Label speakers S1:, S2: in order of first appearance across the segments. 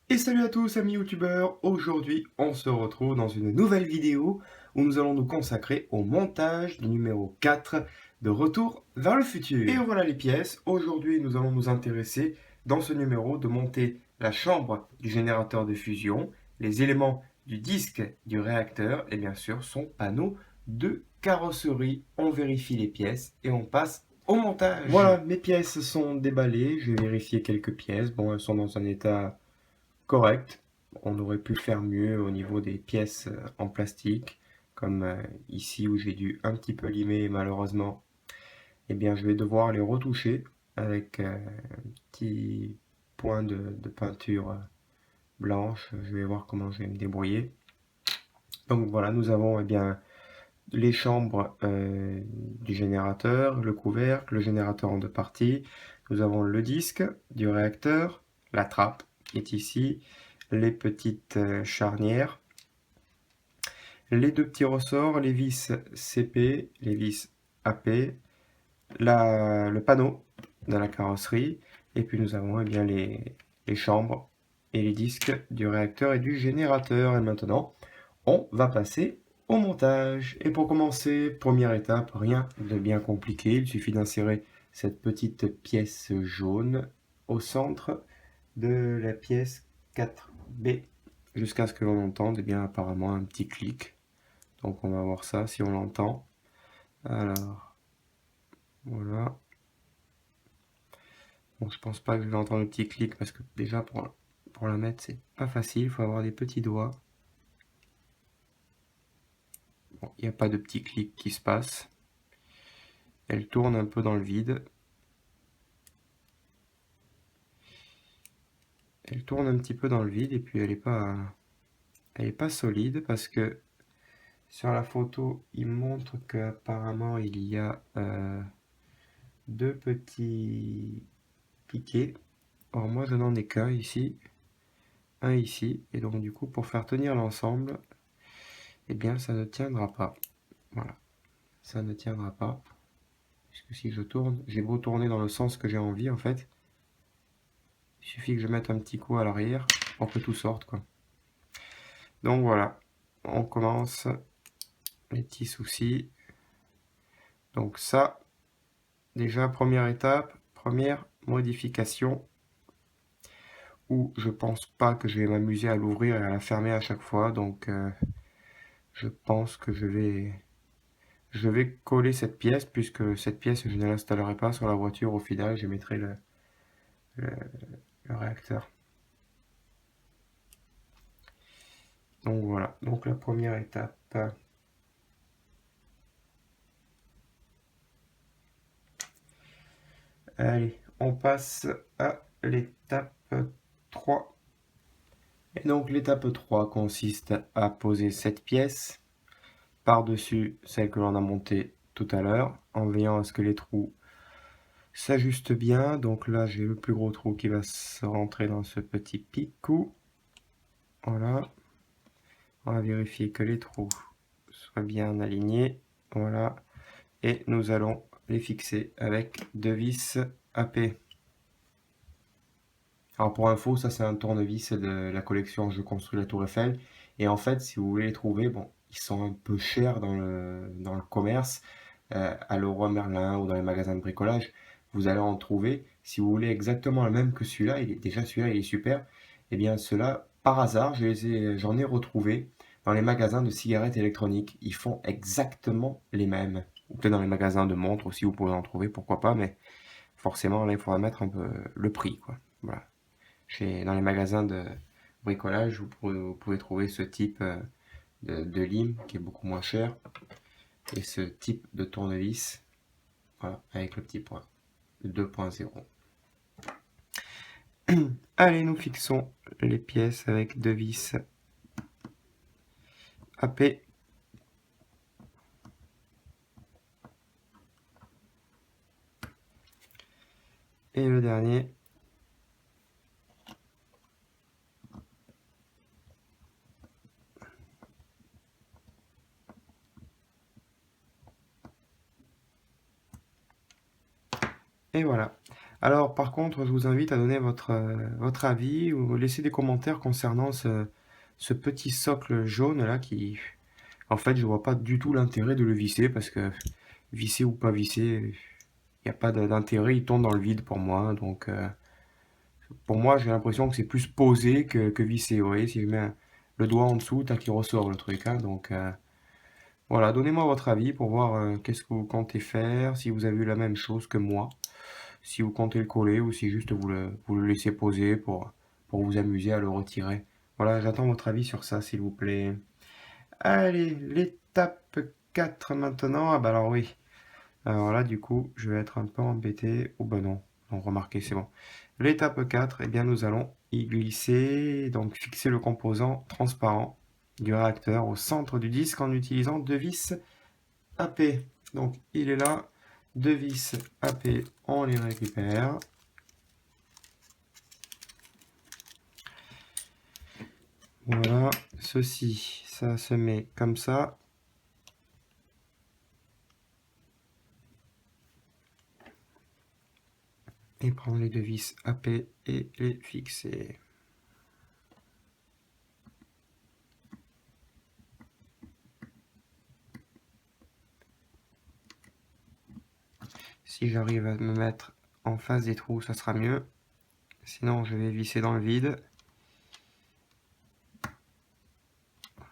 S1: Et salut à tous amis youtubeurs, aujourd'hui on se retrouve dans une nouvelle vidéo où nous allons nous consacrer au montage du numéro 4 de Retour vers le futur. Et voilà les pièces, aujourd'hui nous allons nous intéresser dans ce numéro de monter la chambre du générateur de fusion, les éléments du disque du réacteur et bien sûr son panneau de carrosserie. On vérifie les pièces et on passe au montage. Voilà, mes pièces sont déballées, je vais vérifier quelques pièces, bon elles sont dans un état correct. On aurait pu faire mieux au niveau des pièces en plastique, comme ici où j'ai dû un petit peu limer malheureusement. Eh bien, je vais devoir les retoucher avec un petit point de peinture blanche. Je vais voir comment je vais me débrouiller. Donc voilà, nous avons bien les chambres du générateur, le couvercle, le générateur en deux parties. Nous avons le disque du réacteur, la trappe qui est ici, les petites charnières, les deux petits ressorts, les vis CP, les vis AP, le panneau de la carrosserie, et puis nous avons bien les chambres et les disques du réacteur et du générateur. Et maintenant, on va passer au montage. Et pour commencer, première étape, rien de bien compliqué, il suffit d'insérer cette petite pièce jaune au centre de la pièce 4B jusqu'à ce que l'on entende bien apparemment un petit clic. Donc on va voir ça si on l'entend. Alors, voilà. Bon, je pense pas que je vais entendre le petit clic parce que déjà pour la mettre c'est pas facile, il faut avoir des petits doigts. Bon, il n'y a pas de petit clic qui se passe. Elle tourne un peu dans le vide. Elle tourne un petit peu dans le vide et puis elle est pas solide parce que sur la photo il montre qu'apparemment il y a deux petits piquets. Or moi je n'en ai qu'un ici, et donc du coup pour faire tenir l'ensemble, eh bien ça ne tiendra pas. Voilà, ça ne tiendra pas. Puisque si je tourne, j'ai beau tourner dans le sens que j'ai envie en fait, il suffit que je mette un petit coup à l'arrière pour que tout sorte quoi. Donc voilà, on commence les petits soucis. Donc ça, déjà première étape, première modification, où je pense pas que je vais m'amuser à l'ouvrir et à la fermer à chaque fois, donc je pense que je vais coller cette pièce, puisque cette pièce je ne l'installerai pas sur la voiture au final, je mettrai le, le réacteur. Donc voilà, donc la première étape. Allez, on passe à l'étape 3. Et donc l'étape 3 consiste à poser cette pièce par-dessus celle que l'on a montée tout à l'heure, en veillant à ce que les trous s'ajustent bien. Donc là, j'ai le plus gros trou qui va se rentrer dans ce petit picou. Voilà. On va vérifier que les trous soient bien alignés. Voilà. Et nous allons les fixer avec deux vis AP. Alors pour info, ça c'est un tournevis de la collection Je construis la Tour Eiffel. Et en fait, si vous voulez les trouver, bon, ils sont un peu chers dans le commerce, à Leroy Merlin ou dans les magasins de bricolage. Vous allez en trouver. Si vous voulez exactement le même que celui-là, déjà celui-là il est super. Et bien ceux-là, par hasard, j'en ai retrouvé dans les magasins de cigarettes électroniques. Ils font exactement les mêmes. Ou peut-être dans les magasins de montres aussi, vous pouvez en trouver, pourquoi pas. Mais forcément, là, il faudra mettre un peu le prix, quoi. Voilà. Dans les magasins de bricolage, vous pouvez trouver ce type de lime qui est beaucoup moins cher et ce type de tournevis, voilà, avec le petit point 2.0. Allez, nous fixons les pièces avec deux vis AP. Et le dernier. Et voilà. Alors, par contre, je vous invite à donner votre avis ou laisser des commentaires concernant ce petit socle jaune là qui, en fait, je vois pas du tout l'intérêt de le visser parce que visser ou pas visser, il n'y a pas d'intérêt, il tombe dans le vide pour moi. Donc, pour moi, j'ai l'impression que c'est plus posé que vissé. Vous voyez, si je mets le doigt en dessous, tac, il ressort le truc. Hein. Donc, voilà, donnez-moi votre avis pour voir qu'est-ce que vous comptez faire, si vous avez eu la même chose que moi, si vous comptez le coller ou si juste vous le laissez poser pour vous amuser à le retirer. Voilà, j'attends votre avis sur ça, s'il vous plaît. Allez, l'étape 4 maintenant. Ah bah alors oui. Alors là, du coup, je vais être un peu embêté. Oh bah non. Non, remarquez, c'est bon. L'étape 4, eh bien, nous allons y glisser, donc fixer le composant transparent du réacteur au centre du disque en utilisant deux vis AP. Donc, il est là. Deux vis AP, on les récupère. Voilà, ceci, ça se met comme ça. Et prendre les deux vis AP et les fixer. Si j'arrive à me mettre en face des trous, ça sera mieux. Sinon, je vais visser dans le vide.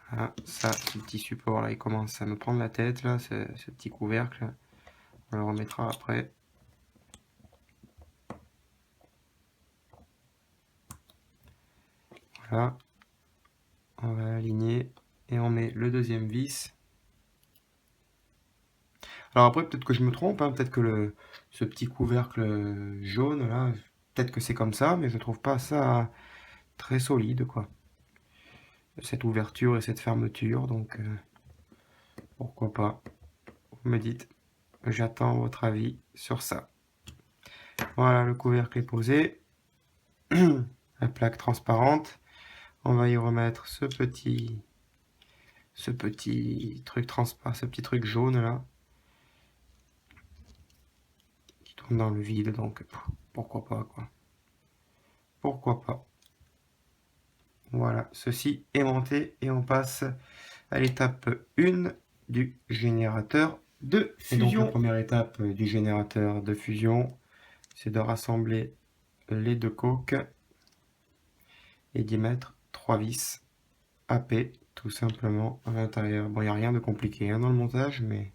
S1: Voilà, ça, ce petit support là, il commence à me prendre la tête là, ce petit couvercle. On le remettra après. Voilà. On va aligner et on met le deuxième vis. Alors après, peut-être que je me trompe, hein, peut-être que ce petit couvercle jaune là, peut-être que c'est comme ça, mais je trouve pas ça très solide quoi. Cette ouverture et cette fermeture, donc pourquoi pas. Vous me dites, j'attends votre avis sur ça. Voilà, le couvercle est posé. La plaque transparente. On va y remettre ce petit truc transparent, ce petit truc jaune là, qui tourne dans le vide, donc pourquoi pas quoi. Pourquoi pas. Voilà, ceci est monté et on passe à l'étape 1 du générateur de fusion. Et donc la première étape du générateur de fusion, c'est de rassembler les deux coques et d'y mettre 3 vis AP tout simplement à l'intérieur. Bon, il n'y a rien de compliqué hein, dans le montage, mais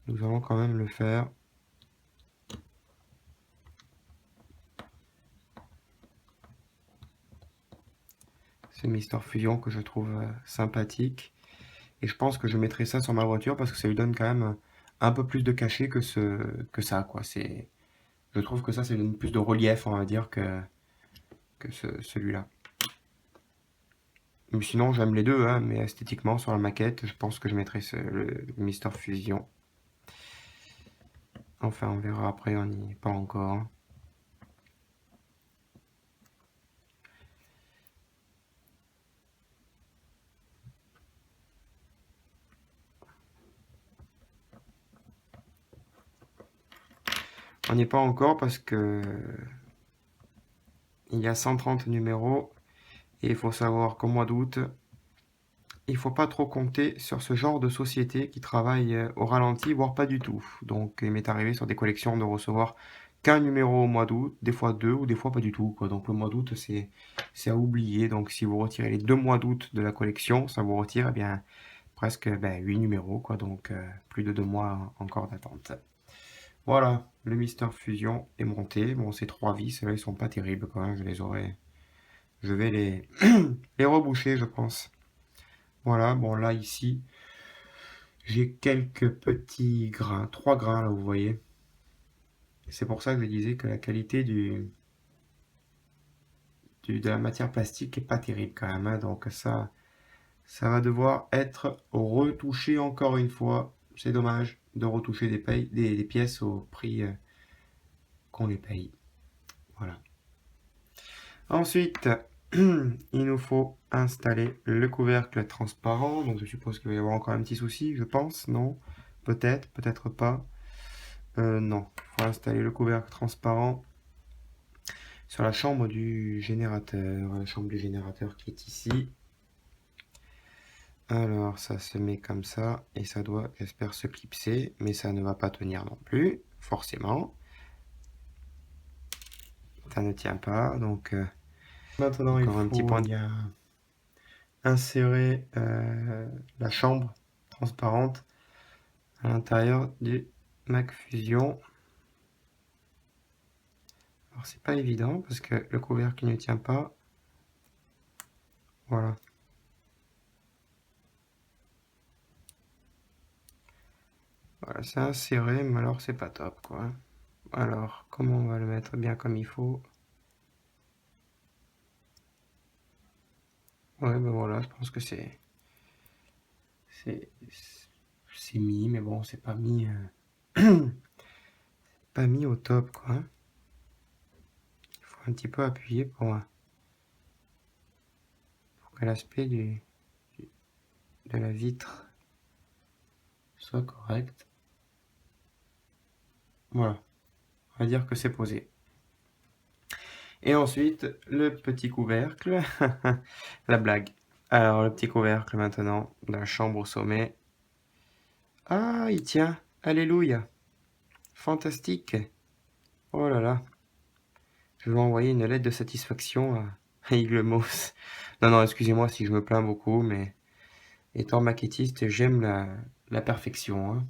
S1: nous allons quand même le faire. C'est Mister Fusion que je trouve sympathique. Et je pense que je mettrai ça sur ma voiture parce que ça lui donne quand même un peu plus de cachet que ça, quoi. Je trouve que ça lui donne plus de relief, on va dire, que celui-là. Mais sinon, j'aime les deux, hein, mais esthétiquement, sur la maquette, je pense que je mettrai le Mister Fusion. Enfin, on verra après, on n'y est pas encore. Hein. On n'y est pas encore parce que il y a 130 numéros et il faut savoir qu'au mois d'août, il faut pas trop compter sur ce genre de société qui travaille au ralenti, voire pas du tout. Donc il m'est arrivé sur des collections de recevoir qu'un numéro au mois d'août, des fois deux ou des fois pas du tout, quoi. Donc le mois d'août c'est à oublier. Donc si vous retirez les 2 mois d'août de la collection, ça vous retire eh bien presque 8 numéros, quoi. Donc plus de 2 mois encore d'attente. Voilà, le Mister Fusion est monté. Bon, ces 3 vis, là, ils sont pas terribles quand même. Je vais les reboucher, je pense. Voilà, bon là ici, j'ai quelques petits grains, 3 grains là, vous voyez. C'est pour ça que je disais que la qualité de la matière plastique est pas terrible quand même. Hein. Donc ça va devoir être retouché encore une fois. C'est dommage de retoucher des pièces au prix qu'on les paye. Voilà. Ensuite, il nous faut installer le couvercle transparent. Donc je suppose qu'il va y avoir encore un petit souci, je pense. Non, peut-être, peut-être pas. Non, faut installer le couvercle transparent sur la chambre du générateur. La chambre du générateur qui est ici. Alors, ça se met comme ça et ça doit, j'espère, se clipser, mais ça ne va pas tenir non plus, forcément. Ça ne tient pas, donc maintenant il faut bien insérer la chambre transparente à l'intérieur du Mac Fusion. Alors c'est pas évident parce que le couvercle ne tient pas. Voilà. Voilà, c'est inséré, mais alors c'est pas top quoi. Alors, comment on va le mettre bien comme il faut? Ouais, ben voilà, je pense que c'est mis, mais bon, c'est pas mis pas mis au top quoi. Il faut un petit peu appuyer pour que l'aspect de la vitre soit correct. Voilà, on va dire que c'est posé. Et ensuite, le petit couvercle, la blague. Alors, le petit couvercle maintenant, de la chambre au sommet. Ah, il tient, alléluia, fantastique. Oh là là, je vais envoyer une lettre de satisfaction à Iglemos. Non, non, excusez-moi si je me plains beaucoup, mais étant maquettiste, j'aime la perfection. Hein.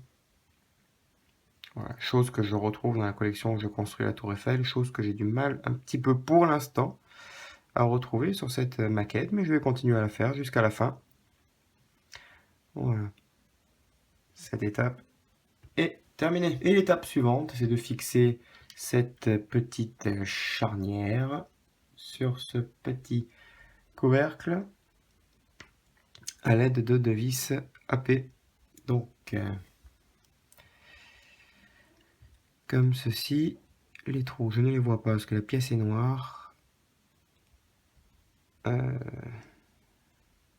S1: Voilà, chose que je retrouve dans la collection où je construis la Tour Eiffel, chose que j'ai du mal un petit peu pour l'instant à retrouver sur cette maquette, mais je vais continuer à la faire jusqu'à la fin. Voilà. Cette étape est terminée. Et l'étape suivante, c'est de fixer cette petite charnière sur ce petit couvercle à l'aide de vis AP. Donc, comme ceci, les trous, je ne les vois pas parce que la pièce est noire.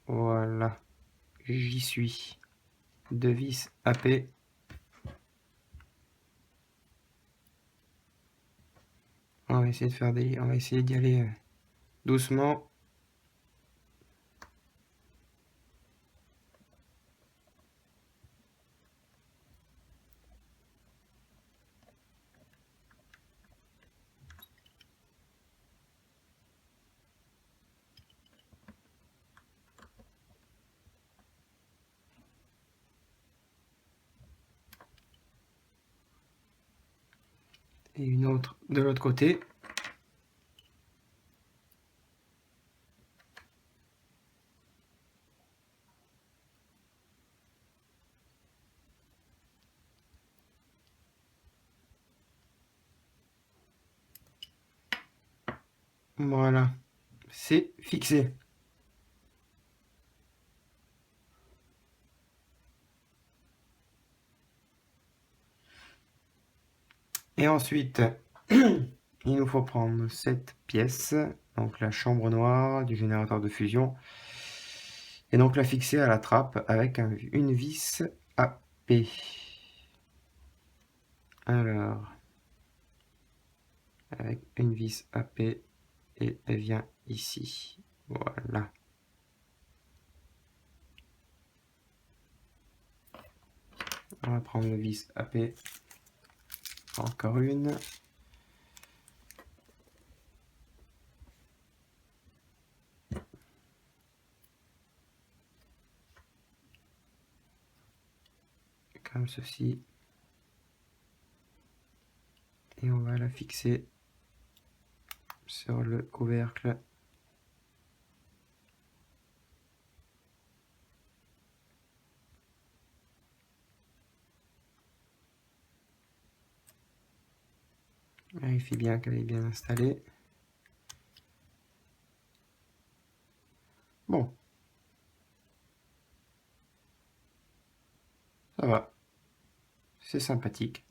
S1: Voilà, j'y suis. De vis AP. On va essayer de faire on va essayer d'y aller doucement. Et une autre de l'autre côté. Voilà, c'est fixé. Et ensuite, il nous faut prendre cette pièce, donc la chambre noire du générateur de fusion, et donc la fixer à la trappe avec une vis AP. Alors, avec une vis AP, et elle vient ici. Voilà. On va prendre le vis AP. Encore une. Comme ceci. Et on va la fixer sur le couvercle. Vérifie bien qu'elle est bien installée. Bon. Ça va. C'est sympathique.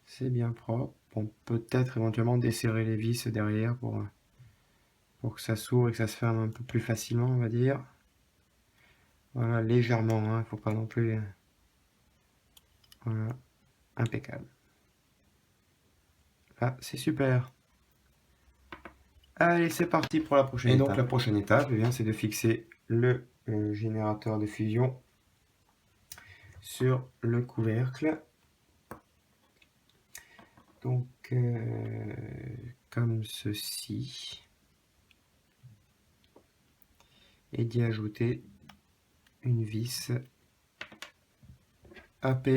S1: C'est bien propre. Bon, peut-être éventuellement desserrer les vis derrière pour que ça s'ouvre et que ça se ferme un peu plus facilement, on va dire. Voilà, légèrement, hein, faut pas non plus. Voilà, impeccable. Ah, c'est super. Allez, c'est parti pour la prochaine étape. Et donc la prochaine étape, eh bien, c'est de fixer le générateur de fusion sur le couvercle. Donc, comme ceci. Et d'y ajouter une vis AP.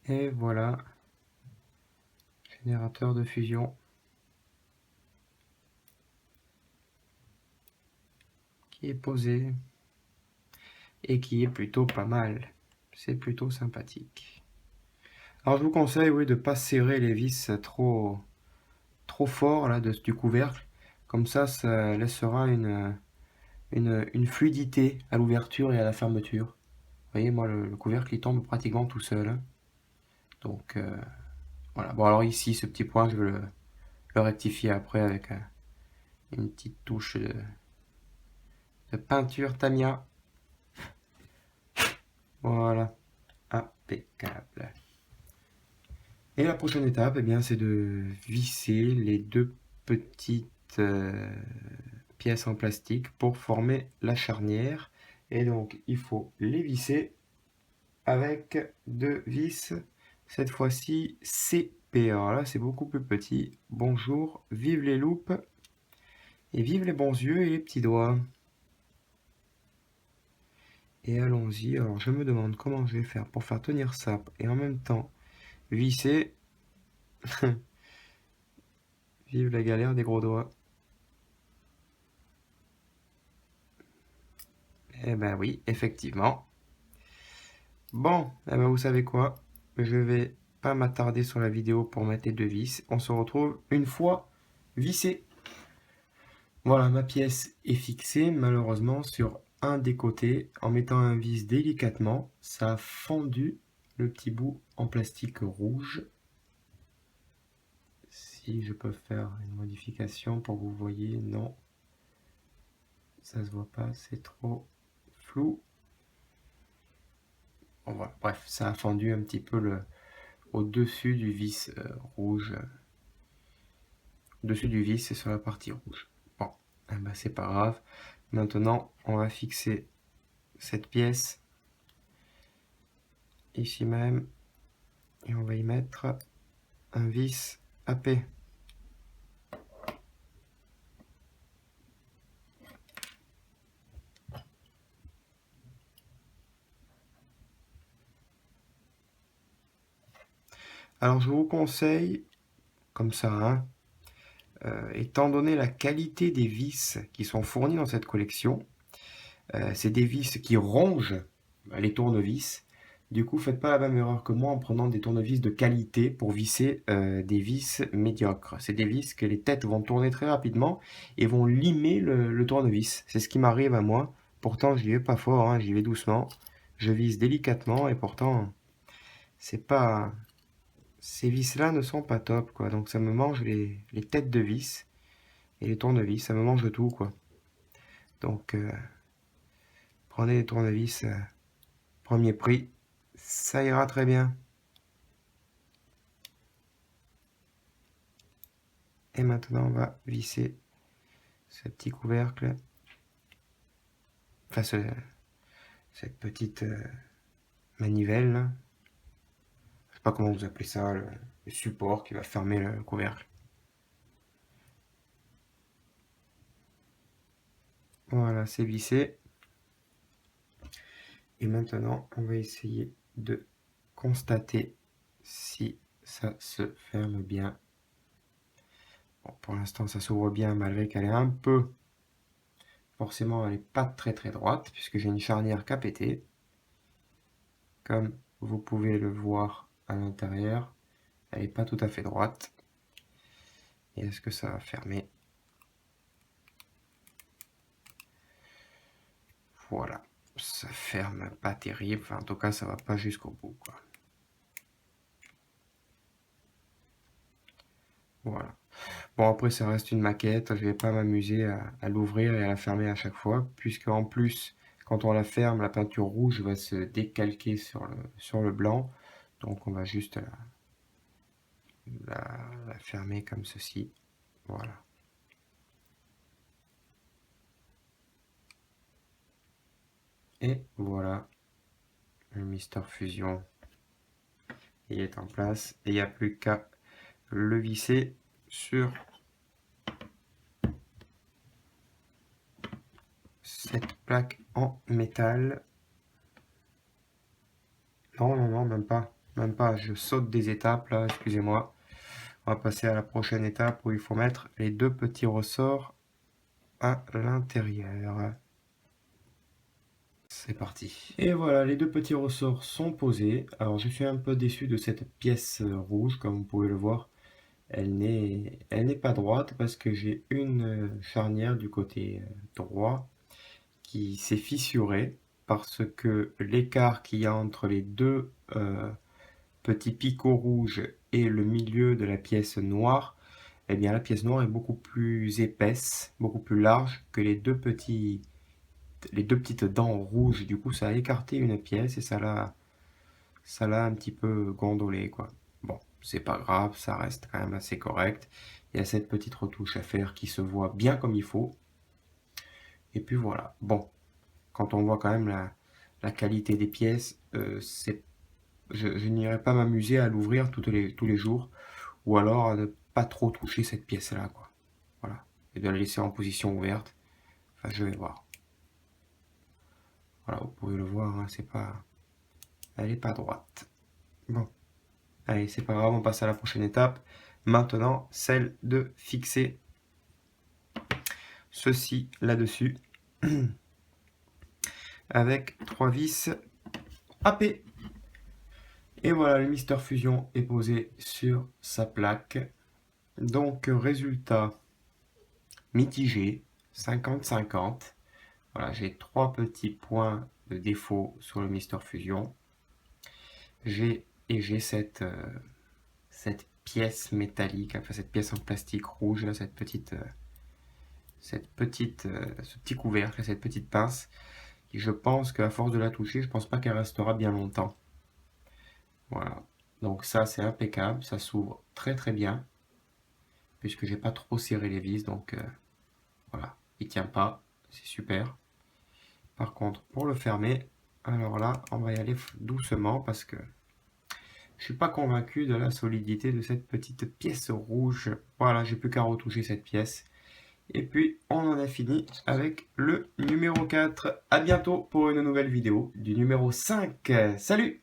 S1: Et voilà, générateur de fusion qui est posé et qui est plutôt pas mal. C'est plutôt sympathique. Alors je vous conseille, oui, de ne pas serrer les vis trop fort là, du couvercle. Comme ça laissera une fluidité à l'ouverture et à la fermeture. Vous voyez, moi, le couvercle, il tombe pratiquement tout seul, hein. Donc, voilà. Bon, alors ici, ce petit point, je vais le rectifier après avec une petite touche de peinture Tamiya. Voilà, impeccable. Et la prochaine étape, eh bien, c'est de visser les deux petites pièces en plastique pour former la charnière. Et donc, il faut les visser avec deux vis, cette fois-ci CP. Alors là, c'est beaucoup plus petit. Bonjour, vive les loupes et vive les bons yeux et les petits doigts. Et allons-y. Alors, je me demande comment je vais faire pour faire tenir ça et en même temps visser. Vive la galère des gros doigts. Eh ben oui, effectivement. Bon, eh ben vous savez quoi? Je vais pas m'attarder sur la vidéo pour mettre les deux vis. On se retrouve une fois vissé. Voilà, ma pièce est fixée malheureusement sur un des côtés. En mettant un vis délicatement, ça a fendu le petit bout en plastique rouge. Si je peux faire une modification pour que vous voyez, non. Ça se voit pas, c'est trop flou. Bon, voilà. Bref, ça a fendu un petit peu au-dessus du vis rouge. Au-dessus du vis, c'est sur la partie rouge. Bon, eh ben, c'est pas grave. Maintenant, on va fixer cette pièce ici même et on va y mettre un vis AP. Alors je vous conseille, comme ça, hein, étant donné la qualité des vis qui sont fournies dans cette collection, c'est des vis qui rongent les tournevis. Du coup, faites pas la même erreur que moi en prenant des tournevis de qualité pour visser des vis médiocres. C'est des vis que les têtes vont tourner très rapidement et vont limer le tournevis. C'est ce qui m'arrive à moi. Pourtant, j'y vais pas fort, hein, j'y vais doucement. Je vise délicatement et pourtant, c'est pas... Ces vis-là ne sont pas top, quoi. Donc ça me mange les têtes de vis et les tournevis. Ça me mange tout, quoi. Donc, prenez les tournevis premier prix. Ça ira très bien. Et maintenant, on va visser ce petit couvercle. Enfin, cette petite manivelle, là. Je sais pas comment vous appelez ça, le support qui va fermer le couvercle. Voilà, c'est vissé. Et maintenant, on va essayer de constater si ça se ferme bien. Bon, pour l'instant, ça s'ouvre bien malgré qu'elle est un peu... Forcément, elle n'est pas très droite puisque j'ai une charnière qui a pété. Comme vous pouvez le voir à l'intérieur, elle n'est pas tout à fait droite. Et est-ce que ça va fermer? Voilà, ça ferme pas terrible, enfin, en tout cas ça va pas jusqu'au bout, quoi. Voilà. Bon, après ça reste une maquette, je vais pas m'amuser à l'ouvrir et à la fermer à chaque fois, puisque en plus, quand on la ferme, la peinture rouge va se décalquer sur le blanc, donc on va juste la fermer comme ceci, voilà. Et voilà, le Mister Fusion, il est en place, et il n'y a plus qu'à le visser sur cette plaque en métal. Non, non, non, même pas, je saute des étapes là, excusez-moi. On va passer à la prochaine étape où il faut mettre les deux petits ressorts à l'intérieur. C'est parti. Et voilà, les deux petits ressorts sont posés. Alors je suis un peu déçu de cette pièce rouge, comme vous pouvez le voir. Elle n'est pas droite parce que j'ai une charnière du côté droit qui s'est fissurée parce que l'écart qu'il y a entre les deux petits picots rouges et le milieu de la pièce noire, eh bien la pièce noire est beaucoup plus épaisse, beaucoup plus large que les deux petites dents rouges. Du coup, ça a écarté une pièce et ça l'a un petit peu gondolé, quoi. Bon, c'est pas grave, ça reste quand même assez correct. Il y a cette petite retouche à faire qui se voit bien comme il faut. Et puis voilà. Bon, quand on voit quand même la qualité des pièces, je n'irai pas m'amuser à l'ouvrir tous les jours, ou alors à ne pas trop toucher cette pièce-là, quoi. Voilà. Et de la laisser en position ouverte. Enfin, je vais voir. Voilà, vous pouvez le voir, hein, elle est pas droite. Bon. Allez, c'est pas grave, on passe à la prochaine étape. Maintenant, celle de fixer ceci là-dessus avec 3 vis AP. Et voilà, le Mister Fusion est posé sur sa plaque. Donc, résultat mitigé, 50-50. Voilà, j'ai 3 petits points de défaut sur le Mister Fusion. J'ai cette pièce métallique, enfin cette pièce en plastique rouge, là, ce petit couvercle, cette petite pince, qui je pense qu'à force de la toucher, je pense pas qu'elle restera bien longtemps. Voilà, donc ça c'est impeccable, ça s'ouvre très très bien, puisque j'ai pas trop serré les vis, donc voilà, il tient pas, c'est super. Par contre, pour le fermer, alors là, on va y aller doucement, parce que je suis pas convaincu de la solidité de cette petite pièce rouge. Voilà, j'ai plus qu'à retoucher cette pièce. Et puis, on en a fini avec le numéro 4. À bientôt pour une nouvelle vidéo du numéro 5. Salut!